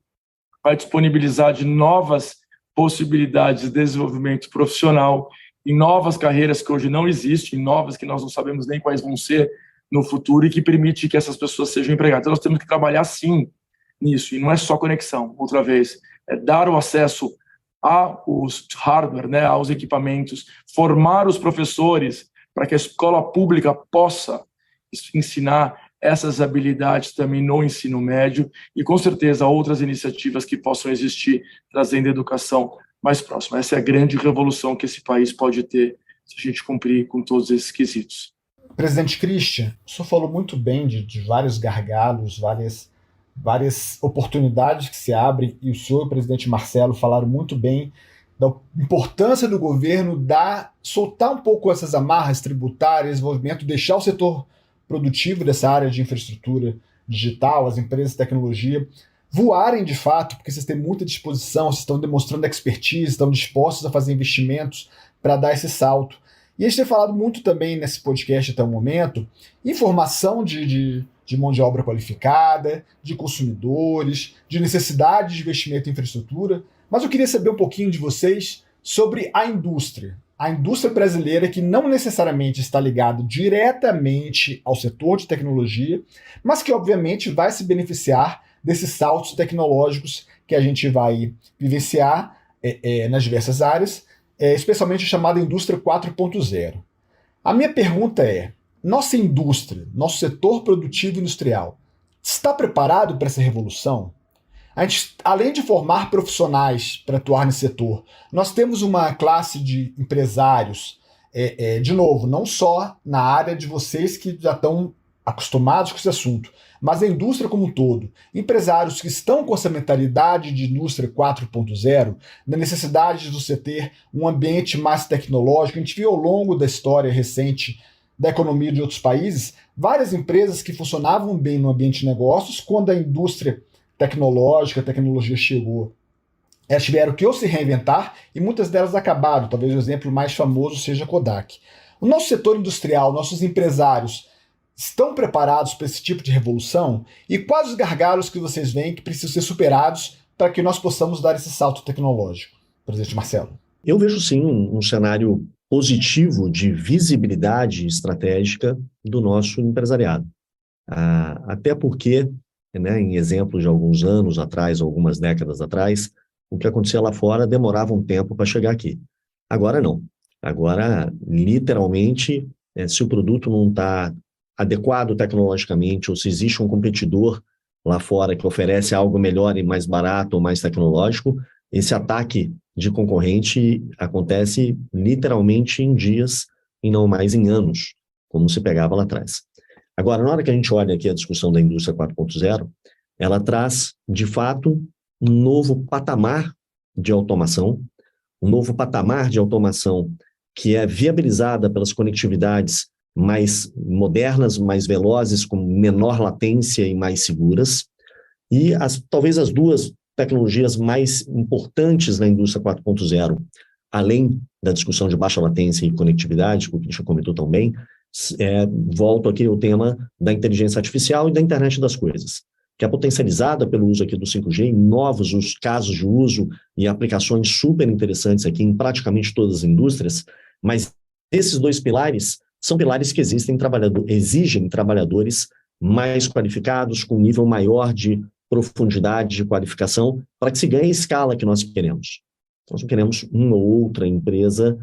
vai disponibilizar de novas possibilidades de desenvolvimento profissional em novas carreiras que hoje não existem, em novas que nós não sabemos nem quais vão ser no futuro e que permite que essas pessoas sejam empregadas. Então, nós temos que trabalhar, sim, nisso. E não é só conexão, outra vez, é dar o acesso aos hardware, né, aos equipamentos, formar os professores para que a escola pública possa ensinar essas habilidades também no ensino médio e, com certeza, outras iniciativas que possam existir, trazendo educação mais próxima. Essa é a grande revolução que esse país pode ter se a gente cumprir com todos esses quesitos. Presidente Christian, o senhor falou muito bem de vários gargalos, várias oportunidades que se abrem, e o senhor e o presidente Marcelo falaram muito bem da importância do governo soltar um pouco essas amarras tributárias, desenvolvimento, deixar o setor produtivo dessa área de infraestrutura digital, as empresas de tecnologia, voarem de fato, porque vocês têm muita disposição, vocês estão demonstrando expertise, estão dispostos a fazer investimentos para dar esse salto. E a gente tem falado muito também nesse podcast até o momento, informação de mão de obra qualificada, de consumidores, de necessidade de investimento em infraestrutura, mas eu queria saber um pouquinho de vocês sobre a indústria brasileira, que não necessariamente está ligada diretamente ao setor de tecnologia, mas que obviamente vai se beneficiar desses saltos tecnológicos que a gente vai vivenciar nas diversas áreas, especialmente a chamada indústria 4.0. A minha pergunta é, nossa indústria, nosso setor produtivo industrial, está preparado para essa revolução? A gente, além de formar profissionais para atuar nesse setor, nós temos uma classe de empresários, de novo, não só na área de vocês que já estão acostumados com esse assunto, mas a indústria como um todo. Empresários que estão com essa mentalidade de indústria 4.0, na necessidade de você ter um ambiente mais tecnológico. A gente viu ao longo da história recente da economia de outros países, várias empresas que funcionavam bem no ambiente de negócios, quando a indústria tecnológica, a tecnologia chegou, elas tiveram que ou se reinventar, e muitas delas acabaram. Talvez o exemplo mais famoso seja a Kodak. O nosso setor industrial, nossos empresários, estão preparados para esse tipo de revolução? E quais os gargalos que vocês veem que precisam ser superados para que nós possamos dar esse salto tecnológico? Presidente Marcelo. Eu vejo sim um cenário positivo de visibilidade estratégica do nosso empresariado. Até porque, né, em exemplos de alguns anos atrás, algumas décadas atrás, o que acontecia lá fora demorava um tempo para chegar aqui. Agora não. Agora, literalmente, se o produto não está adequado tecnologicamente, ou se existe um competidor lá fora que oferece algo melhor e mais barato ou mais tecnológico, esse ataque de concorrente acontece literalmente em dias e não mais em anos, como se pegava lá atrás. Agora, na hora que a gente olha aqui a discussão da indústria 4.0, ela traz, de fato, um novo patamar de automação, que é viabilizada pelas conectividades mais modernas, mais velozes, com menor latência e mais seguras, e talvez as duas tecnologias mais importantes na indústria 4.0, além da discussão de baixa latência e conectividade, que o Christian comentou também, volto aqui ao tema da inteligência artificial e da internet das coisas, que é potencializada pelo uso aqui do 5G, em novos os casos de uso e aplicações super interessantes aqui em praticamente todas as indústrias, mas esses dois pilares são pilares que exigem trabalhadores mais qualificados, com um nível maior de profundidade de qualificação, para que se ganhe a escala que nós queremos. Nós não queremos uma ou outra empresa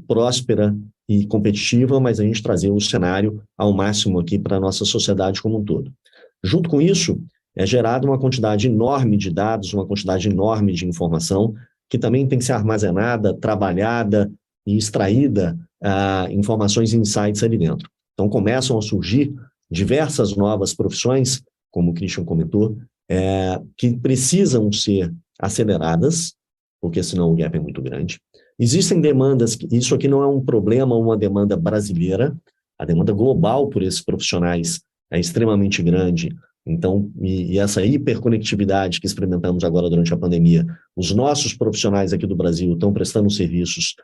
próspera e competitiva, mas a gente trazer o cenário ao máximo aqui para a nossa sociedade como um todo. Junto com isso, é gerada uma quantidade enorme de dados, uma quantidade enorme de informação, que também tem que ser armazenada, trabalhada e extraída informações e insights ali dentro. Então, começam a surgir diversas novas profissões, como o Christian comentou, que precisam ser aceleradas, porque senão o gap é muito grande. Existem demandas, isso aqui não é um problema, uma demanda brasileira, a demanda global por esses profissionais é extremamente grande. Então, e essa hiperconectividade que experimentamos agora durante a pandemia, os nossos profissionais aqui do Brasil estão prestando serviços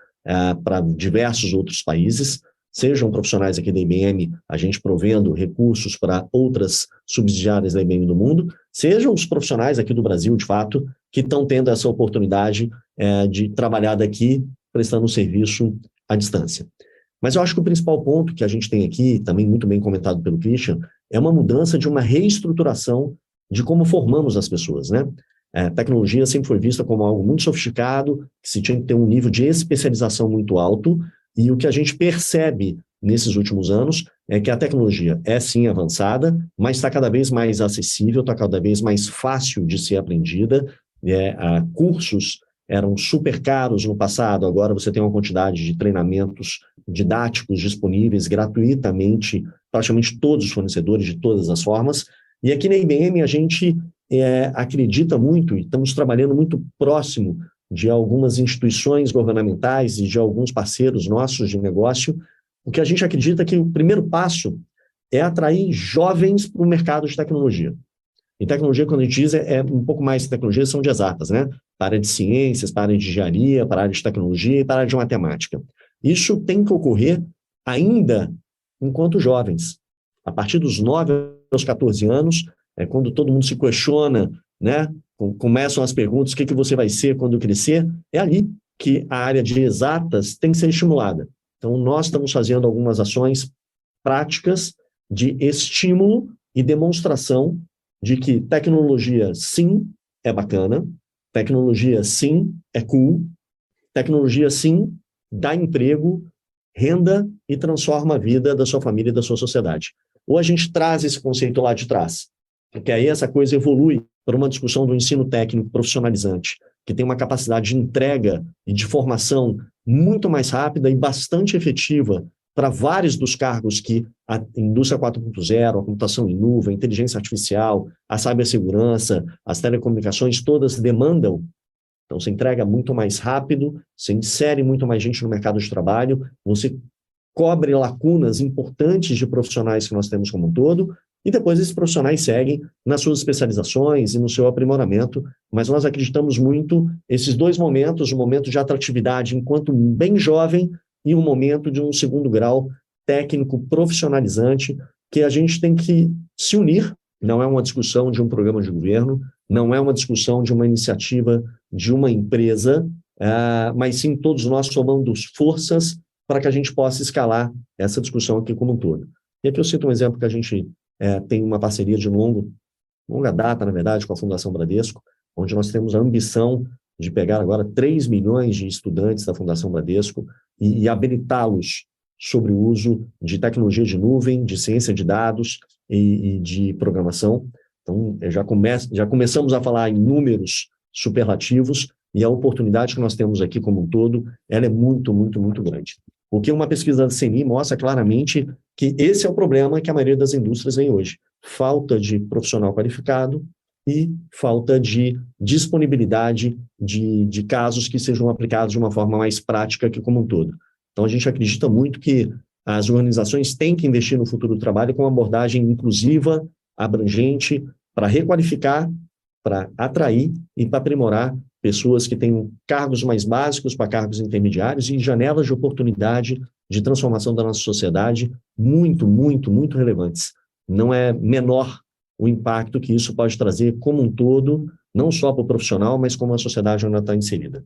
para diversos outros países, sejam profissionais aqui da IBM, a gente provendo recursos para outras subsidiárias da IBM do mundo, sejam os profissionais aqui do Brasil, de fato, que estão tendo essa oportunidade de trabalhar daqui, prestando serviço à distância. Mas eu acho que o principal ponto que a gente tem aqui, também muito bem comentado pelo Christian, é uma mudança de uma reestruturação de como formamos as pessoas, né? Tecnologia sempre foi vista como algo muito sofisticado, que se tinha que ter um nível de especialização muito alto, e o que a gente percebe nesses últimos anos é que a tecnologia é sim avançada, mas está cada vez mais acessível, está cada vez mais fácil de ser aprendida. Cursos eram super caros no passado, agora você tem uma quantidade de treinamentos didáticos disponíveis gratuitamente, praticamente todos os fornecedores de todas as formas. E aqui na IBM a gente acredita muito, e estamos trabalhando muito próximo de algumas instituições governamentais e de alguns parceiros nossos de negócio. O que a gente acredita é que o primeiro passo é atrair jovens para o mercado de tecnologia. E tecnologia, quando a gente diz, é um pouco mais de tecnologia, são de exatas, né? Para a área de ciências, para a área de engenharia, para a área de tecnologia e para a área de matemática. Isso tem que ocorrer ainda enquanto jovens. A partir dos 9 aos 14 anos, quando todo mundo se questiona, né? Começam as perguntas, o que você vai ser quando crescer? É ali que a área de exatas tem que ser estimulada. Então, nós estamos fazendo algumas ações práticas de estímulo e demonstração de que tecnologia, sim, é bacana, tecnologia, sim, é cool, tecnologia, sim, dá emprego, renda e transforma a vida da sua família e da sua sociedade. Ou a gente traz esse conceito lá de trás, porque aí essa coisa evolui para uma discussão do ensino técnico profissionalizante, que tem uma capacidade de entrega e de formação muito mais rápida e bastante efetiva para vários dos cargos que a indústria 4.0, a computação em nuvem, a inteligência artificial, a cibersegurança, as telecomunicações, todas demandam. Então, você entrega muito mais rápido, você insere muito mais gente no mercado de trabalho, você cobre lacunas importantes de profissionais que nós temos como um todo, e depois esses profissionais seguem nas suas especializações e no seu aprimoramento, mas nós acreditamos muito esses dois momentos, o momento de atratividade enquanto bem jovem e um momento de um segundo grau técnico profissionalizante, que a gente tem que se unir. Não é uma discussão de um programa de governo, não é uma discussão de uma iniciativa de uma empresa, mas sim todos nós somando forças para que a gente possa escalar essa discussão aqui como um todo. E aqui eu cito um exemplo que a gente tem uma parceria de longa data, na verdade, com a Fundação Bradesco, onde nós temos a ambição de pegar agora 3 milhões de estudantes da Fundação Bradesco e habilitá-los sobre o uso de tecnologia de nuvem, de ciência de dados e de programação. Então, já começamos a falar em números superlativos e a oportunidade que nós temos aqui como um todo, ela é muito, muito, muito grande. Porque uma pesquisa da CNI mostra claramente que esse é o problema que a maioria das indústrias vem hoje. Falta de profissional qualificado e falta de disponibilidade de casos que sejam aplicados de uma forma mais prática que como um todo. Então, a gente acredita muito que as organizações têm que investir no futuro do trabalho com uma abordagem inclusiva, abrangente, para requalificar, para atrair e para aprimorar pessoas que têm cargos mais básicos para cargos intermediários e janelas de oportunidade de transformação da nossa sociedade muito, muito, muito relevantes. Não é menor o impacto que isso pode trazer como um todo, não só para o profissional, mas como a sociedade onde ela está inserida.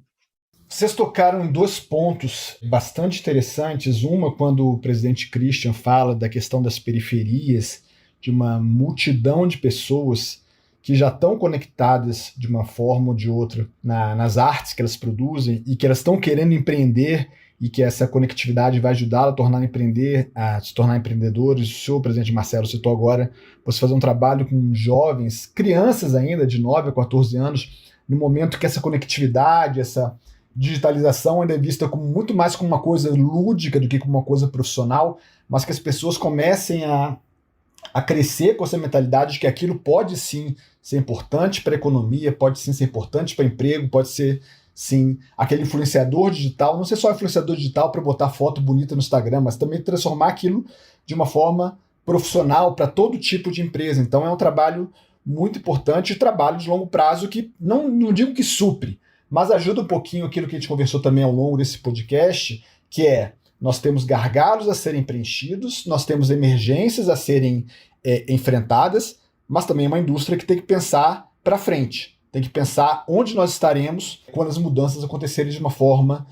Vocês tocaram em dois pontos bastante interessantes. Uma, quando o presidente Christian fala da questão das periferias, de uma multidão de pessoas que já estão conectadas de uma forma ou de outra nas artes que elas produzem e que elas estão querendo empreender e que essa conectividade vai ajudá-la a se tornar empreendedores. O senhor, presidente Marcelo, citou agora você fazer um trabalho com jovens, crianças ainda, de 9 a 14 anos, no momento que essa conectividade, essa digitalização ainda é vista como muito mais como uma coisa lúdica do que como uma coisa profissional, mas que as pessoas comecem a crescer com essa mentalidade de que aquilo pode sim ser importante para a economia, pode sim ser importante para emprego, pode ser sim aquele influenciador digital, não ser só influenciador digital para botar foto bonita no Instagram, mas também transformar aquilo de uma forma profissional para todo tipo de empresa. Então é um trabalho muito importante, trabalho de longo prazo que não digo que supre, mas ajuda um pouquinho aquilo que a gente conversou também ao longo desse podcast, que é nós temos gargalos a serem preenchidos, nós temos emergências a serem enfrentadas, mas também é uma indústria que tem que pensar para frente, tem que pensar onde nós estaremos quando as mudanças acontecerem de uma forma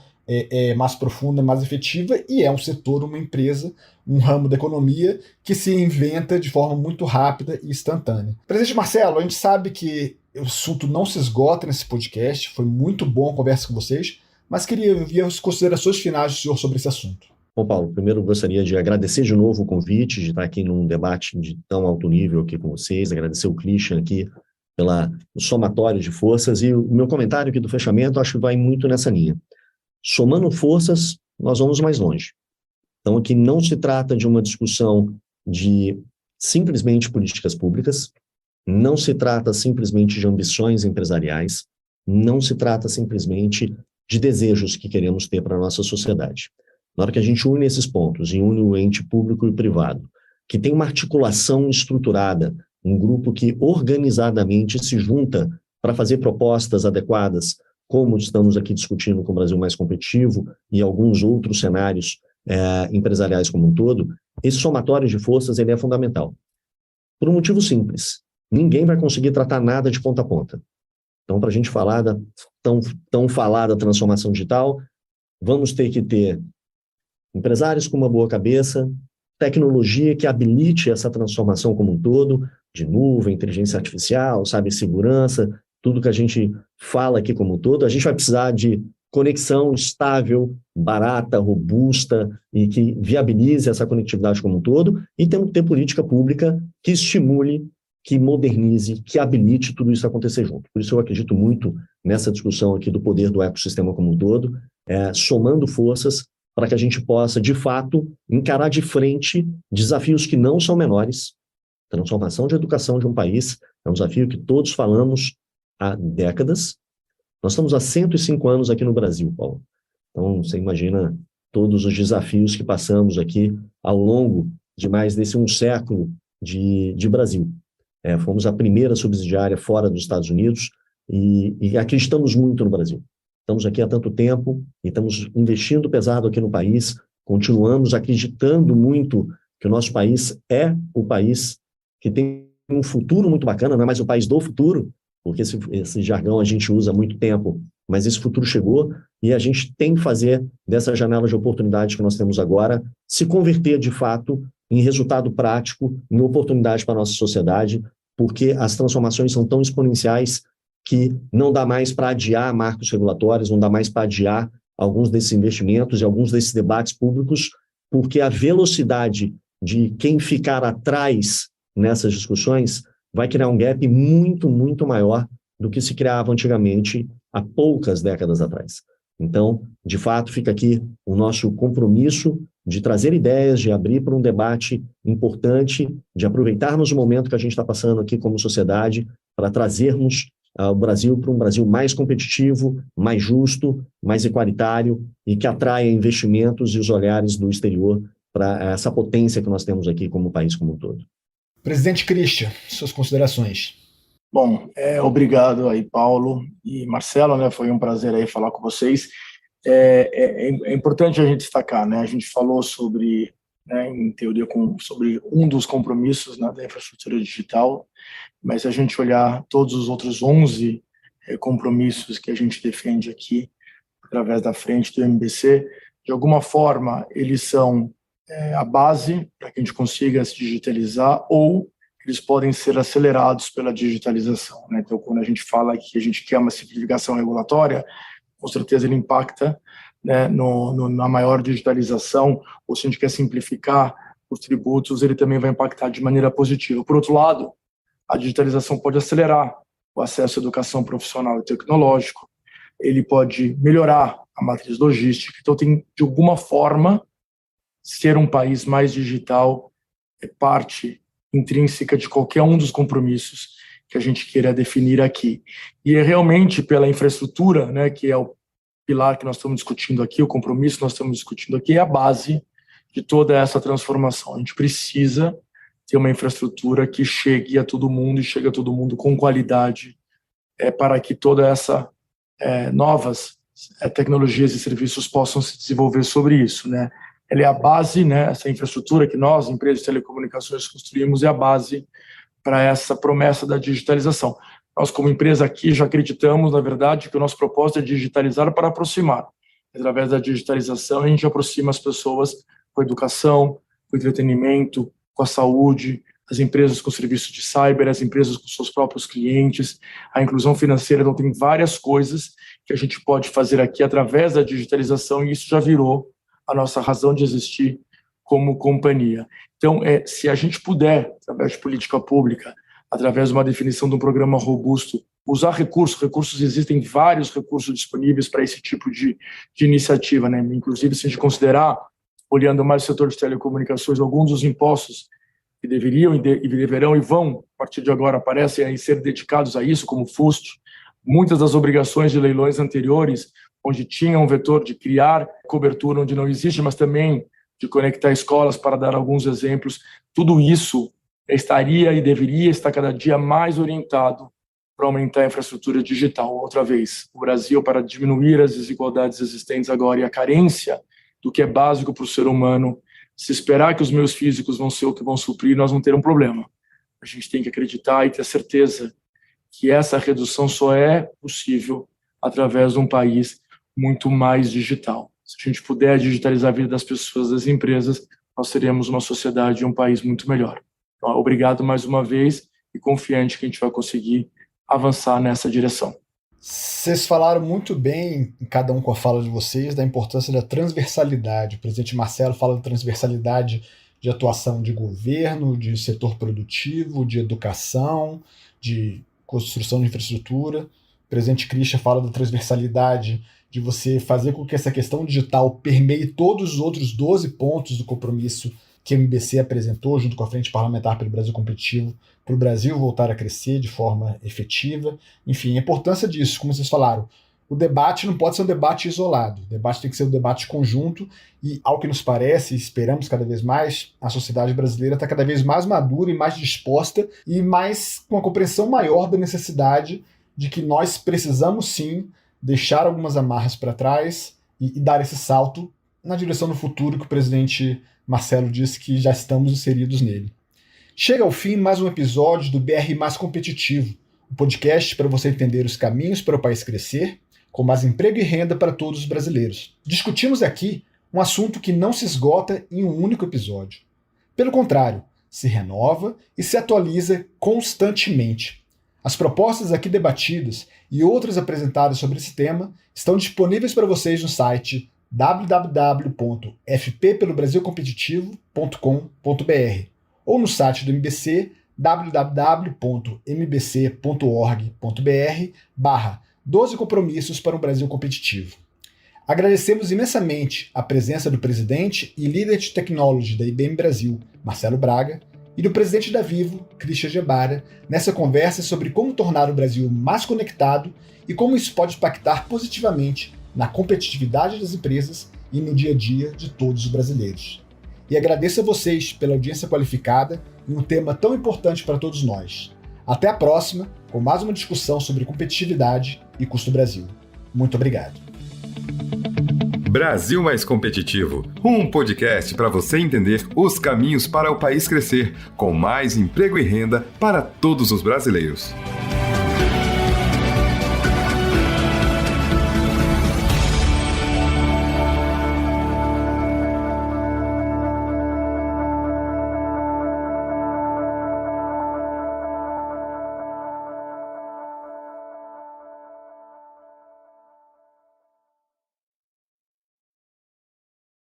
mais profunda, mais efetiva, e é um setor, uma empresa, um ramo da economia que se inventa de forma muito rápida e instantânea. Presidente Marcelo, a gente sabe que o assunto não se esgota nesse podcast, foi muito bom a conversa com vocês, mas queria ouvir as considerações finais do senhor sobre esse assunto. Bom, Paulo, primeiro gostaria de agradecer de novo o convite, de estar aqui num debate de tão alto nível aqui com vocês, agradecer o Christian aqui pelo somatório de forças, e o meu comentário aqui do fechamento acho que vai muito nessa linha. Somando forças, nós vamos mais longe. Então, aqui não se trata de uma discussão de simplesmente políticas públicas, não se trata simplesmente de ambições empresariais, não se trata simplesmente de desejos que queremos ter para a nossa sociedade. Na hora que a gente une esses pontos e une o ente público e privado, que tem uma articulação estruturada, um grupo que organizadamente se junta para fazer propostas adequadas, como estamos aqui discutindo com o Brasil Mais Competitivo e alguns outros cenários empresariais como um todo, esse somatório de forças ele é fundamental. Por um motivo simples, ninguém vai conseguir tratar nada de ponta a ponta. Então, para a gente falar da tão falada transformação digital, vamos ter que ter empresários com uma boa cabeça, tecnologia que habilite essa transformação como um todo, de nuvem, inteligência artificial, cibersegurança, tudo que a gente fala aqui como um todo. A gente vai precisar de conexão estável, barata, robusta e que viabilize essa conectividade como um todo, e temos que ter política pública que estimule, que modernize, que habilite tudo isso a acontecer junto. Por isso eu acredito muito nessa discussão aqui do poder do ecossistema como um todo, somando forças para que a gente possa, de fato, encarar de frente desafios que não são menores. Transformação de educação de um país é um desafio que todos falamos há décadas. Nós estamos há 105 anos aqui no Brasil, Paulo. Então, você imagina todos os desafios que passamos aqui ao longo de mais desse um século de Brasil. Fomos a primeira subsidiária fora dos Estados Unidos e acreditamos muito no Brasil. Estamos aqui há tanto tempo e estamos investindo pesado aqui no país, continuamos acreditando muito que o nosso país é o país que tem um futuro muito bacana, não é mais o país do futuro, porque esse jargão a gente usa há muito tempo, mas esse futuro chegou e a gente tem que fazer dessa janela de oportunidade que nós temos agora se converter de fato em resultado prático, em oportunidade para a nossa sociedade, porque as transformações são tão exponenciais que não dá mais para adiar marcos regulatórios, não dá mais para adiar alguns desses investimentos e alguns desses debates públicos, porque a velocidade de quem ficar atrás nessas discussões vai criar um gap muito, muito maior do que se criava antigamente, há poucas décadas atrás. Então, de fato, fica aqui o nosso compromisso de trazer ideias, de abrir para um debate importante, de aproveitarmos o momento que a gente está passando aqui como sociedade para trazermos o Brasil para um Brasil mais competitivo, mais justo, mais igualitário e que atraia investimentos e os olhares do exterior para essa potência que nós temos aqui como país como um todo. Presidente Christian, suas considerações. Bom, obrigado aí, Paulo e Marcelo, né? Foi um prazer aí falar com vocês. É importante a gente destacar, né? A gente falou sobre, né, em teoria, sobre um dos compromissos, né, da infraestrutura digital, mas se a gente olhar todos os outros 11 compromissos que a gente defende aqui através da frente do MBC. De alguma forma, eles são a base para que a gente consiga se digitalizar, ou eles podem ser acelerados pela digitalização, né? Então, quando a gente fala que a gente quer uma simplificação regulatória, com certeza ele impacta, né, na maior digitalização, ou se a gente quer simplificar os tributos, ele também vai impactar de maneira positiva. Por outro lado, a digitalização pode acelerar o acesso à educação profissional e tecnológico, ele pode melhorar a matriz logística. Então, tem, de alguma forma, ser um país mais digital é parte intrínseca de qualquer um dos compromissos que a gente queira definir aqui. E é realmente pela infraestrutura, né, que é o pilar que nós estamos discutindo aqui, o compromisso que nós estamos discutindo aqui, é a base de toda essa transformação. A gente precisa ter uma infraestrutura que chegue a todo mundo e chegue a todo mundo com qualidade, para que toda essa novas tecnologias e serviços possam se desenvolver sobre isso, né? Ela é a base, né? Essa infraestrutura que nós, empresas de telecomunicações, construímos é a base para essa promessa da digitalização. Nós, como empresa aqui, já acreditamos, na verdade, que o nosso propósito é digitalizar para aproximar. Através da digitalização, a gente aproxima as pessoas com a educação, com o entretenimento, com a saúde, as empresas com serviços de cyber, as empresas com seus próprios clientes, a inclusão financeira. Então, tem várias coisas que a gente pode fazer aqui através da digitalização, e isso já virou a nossa razão de existir como companhia. Então, se a gente puder, através de política pública, através de uma definição de um programa robusto, usar recursos existem vários recursos disponíveis para esse tipo de iniciativa, né? Inclusive, se a gente considerar, olhando mais o setor de telecomunicações, alguns dos impostos que deveriam e deverão e vão, a partir de agora, parecem aí ser dedicados a isso, como o FUST, muitas das obrigações de leilões anteriores, onde tinha um vetor de criar cobertura onde não existe, mas também de conectar escolas, para dar alguns exemplos, tudo isso estaria e deveria estar cada dia mais orientado para aumentar a infraestrutura digital. Outra vez, o Brasil, para diminuir as desigualdades existentes agora e a carência do que é básico para o ser humano, se esperar que os meios físicos vão ser o que vão suprir, nós vamos ter um problema. A gente tem que acreditar e ter certeza que essa redução só é possível através de um país muito mais digital. Se a gente puder digitalizar a vida das pessoas, das empresas, nós teremos uma sociedade e um país muito melhor. Então, obrigado mais uma vez e confiante que a gente vai conseguir avançar nessa direção. Vocês falaram muito bem, cada um com a fala de vocês, da importância da transversalidade. O presidente Marcelo fala da transversalidade de atuação de governo, de setor produtivo, de educação, de construção de infraestrutura. O presidente Christian fala da transversalidade de você fazer com que essa questão digital permeie todos os outros 12 pontos do compromisso que a MBC apresentou junto com a Frente Parlamentar pelo Brasil Competitivo, para o Brasil voltar a crescer de forma efetiva. Enfim, a importância disso, como vocês falaram, o debate não pode ser um debate isolado, o debate tem que ser um debate conjunto, e ao que nos parece, esperamos cada vez mais, a sociedade brasileira está cada vez mais madura e mais disposta, e mais com uma compreensão maior da necessidade de que nós precisamos sim deixar algumas amarras para trás e dar esse salto na direção do futuro que o presidente Marcelo disse que já estamos inseridos nele. Chega ao fim mais um episódio do BR Mais Competitivo, um podcast para você entender os caminhos para o país crescer, com mais emprego e renda para todos os brasileiros. Discutimos aqui um assunto que não se esgota em um único episódio. Pelo contrário, se renova e se atualiza constantemente. As propostas aqui debatidas e outras apresentadas sobre esse tema estão disponíveis para vocês no site www.fppelobrasilcompetitivo.com.br ou no site do MBC www.mbc.org.br/12 compromissos para um Brasil competitivo. Agradecemos imensamente a presença do presidente e líder de technology da IBM Brasil, Marcelo Braga, e do presidente da Vivo, Christian Gebara, nessa conversa sobre como tornar o Brasil mais conectado e como isso pode impactar positivamente na competitividade das empresas e no dia a dia de todos os brasileiros. E agradeço a vocês pela audiência qualificada em um tema tão importante para todos nós. Até a próxima, com mais uma discussão sobre competitividade e custo Brasil. Muito obrigado. Brasil Mais Competitivo, um podcast para você entender os caminhos para o país crescer, com mais emprego e renda para todos os brasileiros.